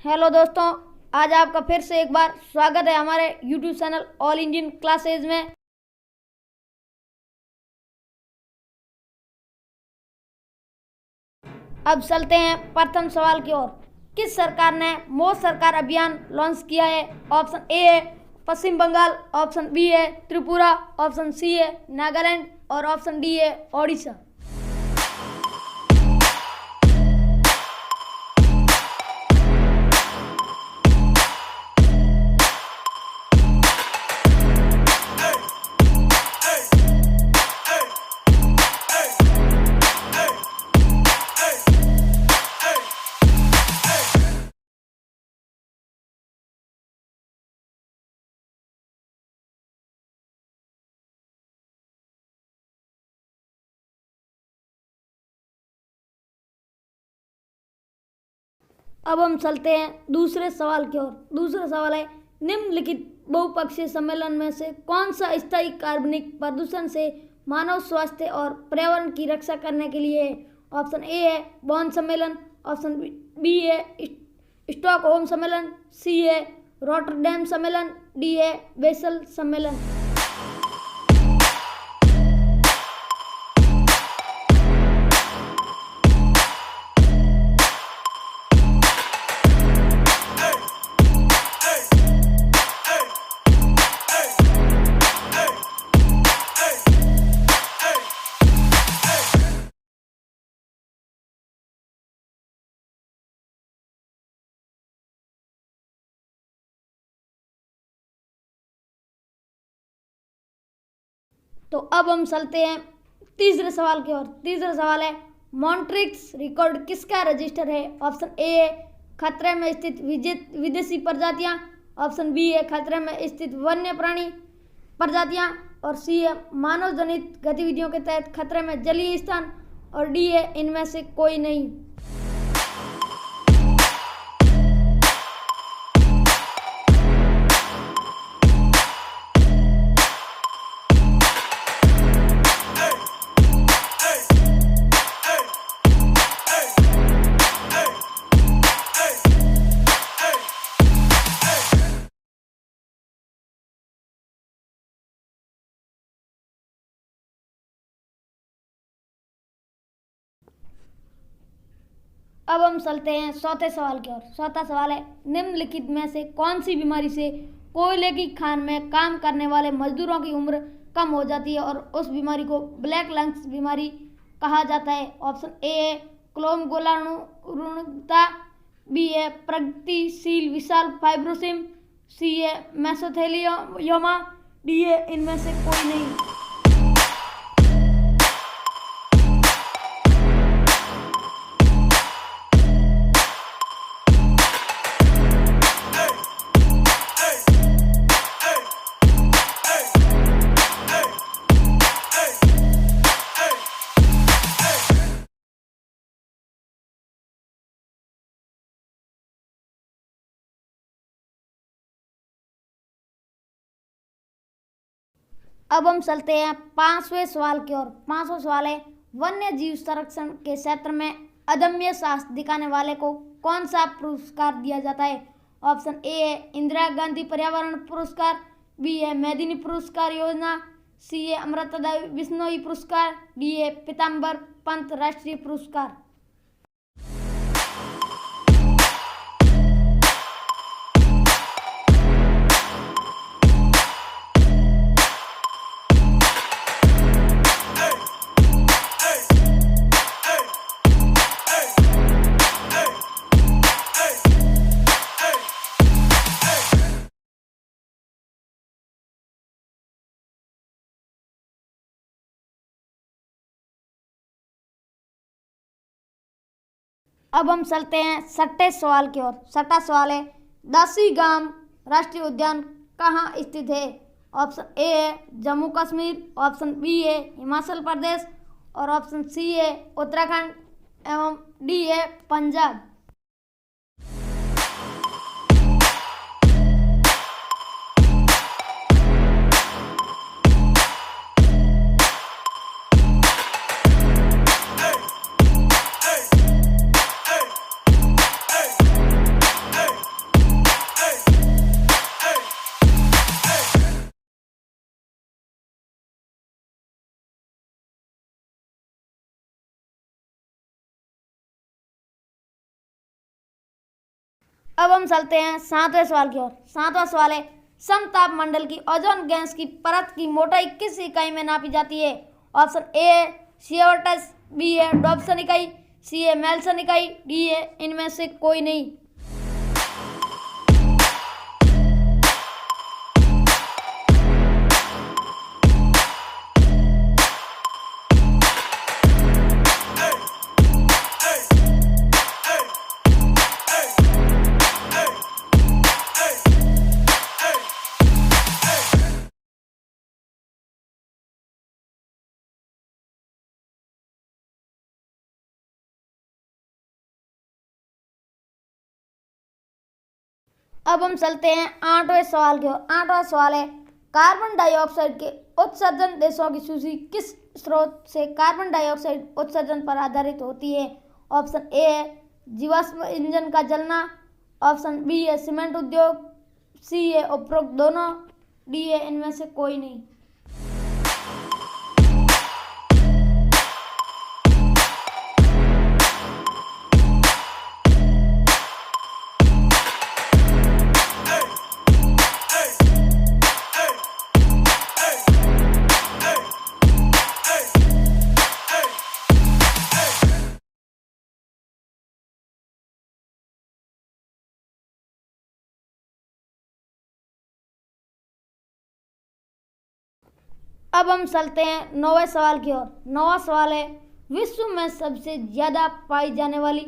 Hello दोस्तों, आज आपका फिर से एक बार स्वागत है हमारे YouTube channel all Indian classes में। अब चलते हैं प्रथम सवाल की ओर। किस सरकार ने मोदी सरकार अभियान लॉन्च किया है? ऑप्शन ए है पश्चिम बंगाल, ऑप्शन बी है त्रिपुरा, ऑप्शन सी है नागालैंड और ऑप्शन डी है ओडिशा। अब हम चलते हैं दूसरे सवाल की ओर। दूसरा सवाल है, निम्नलिखित बहुपक्षीय सम्मेलन में से कौन सा स्थायी कार्बनिक प्रदूषण से मानव स्वास्थ्य और पर्यावरण की रक्षा करने के लिए है? ऑप्शन ए है बॉन सम्मेलन, ऑप्शन बी है स्टॉकहोम सम्मेलन, सी है रॉटरडैम सम्मेलन, डी है बेसल सम्मेलन। तो अब हम चलते हैं तीसरे सवाल की ओर। तीसरा सवाल है, मॉन्ट्रिक्स रिकॉर्ड किसका रजिस्टर है? ऑप्शन ए है खतरे में स्थित विदेशी प्रजातियां, ऑप्शन बी है खतरे में स्थित वन्य प्राणी प्रजातियां और सी है मानव जनित गतिविधियों के तहत खतरे में जलीय स्थान और डी है इनमें से कोई नहीं। अब हम चलते हैं चौथे सवाल की ओर। चौथा सवाल है, निम्नलिखित में से कौन सी बीमारी से कोयले की खान में काम करने वाले मजदूरों की उम्र कम हो जाती है और उस बीमारी को ब्लैक लंग्स बीमारी कहा जाता है? ऑप्शन ए है क्लोमगोलानुरुणता, बी है प्रगतिशील विशाल फाइब्रोसिस, सी है मेसोथेलियोमा, डी है इनमें से कोई नहीं। अब हम चलते हैं पांचवें सवाल की ओर। पांचवा सवाल है, वन्य जीव संरक्षण के क्षेत्र में अदम्य साहस दिखाने वाले को कौन सा पुरस्कार दिया जाता है? ऑप्शन ए है इंदिरा गांधी पर्यावरण पुरस्कार, बी है मेदिनी पुरस्कार योजना, सी है अमृता बिश्नोई पुरस्कार, डी है पीताम्बर पंत राष्ट्रीय पुरस्कार। अब हम चलते हैं छठे सवाल की ओर। छठा सवाल है, दासी गांव राष्ट्रीय उद्यान कहाँ स्थित है? ऑप्शन ए है जम्मू कश्मीर, ऑप्शन बी है हिमाचल प्रदेश और ऑप्शन सी है उत्तराखंड एवं डी है पंजाब। अब हम चलते हैं 7वें सवाल की ओर। 7वां सवाल है, समताप मंडल की ओजोन गैस की परत की मोटाई किस इकाई में नापी जाती है? ऑप्शन ए है सिएवर्टस, बी है डॉप्सन इकाई, सी है मेल्सन इकाई, डी है इनमें से कोई नहीं। अब हम चलते हैं 8वें सवाल की ओर। 8वां सवाल है, कार्बन डाइऑक्साइड के उत्सर्जन देशों की सूची किस स्रोत से कार्बन डाइऑक्साइड उत्सर्जन पर आधारित होती है? ऑप्शन ए है जीवाश्म ईंधन का जलना, ऑप्शन बी है सीमेंट उद्योग, सी है उपरोक्त दोनों, डी है इनमें से कोई नहीं। अब हम चलते हैं 9वें सवाल की ओर। 9वां सवाल है, विश्व में सबसे ज्यादा पाई जाने वाली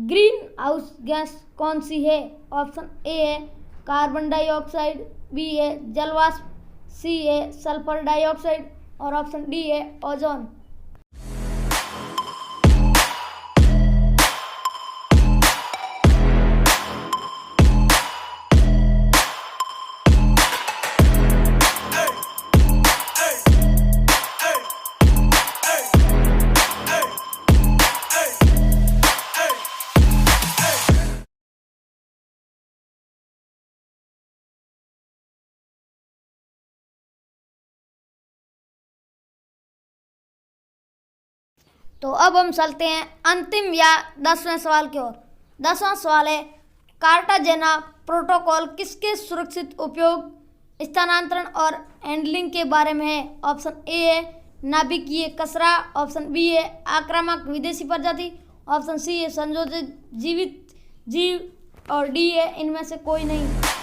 ग्रीन हाउस गैस कौन सी है? ऑप्शन ए है कार्बन डाइऑक्साइड, बी है जलवाष्प, सी है सल्फर डाइऑक्साइड और ऑप्शन डी है ओजोन। तो अब हम चलते हैं अंतिम या 10वें सवाल की ओर। 10वां सवाल है, कार्टाजेना प्रोटोकॉल किसके सुरक्षित उपयोग, स्थानांतरण और हैंडलिंग के बारे में है? ऑप्शन ए है नाभिकीय कचरा, ऑप्शन बी है आक्रामक विदेशी प्रजाति, ऑप्शन सी है संयोजित जीवित जीव और डी है इनमें से कोई नहीं।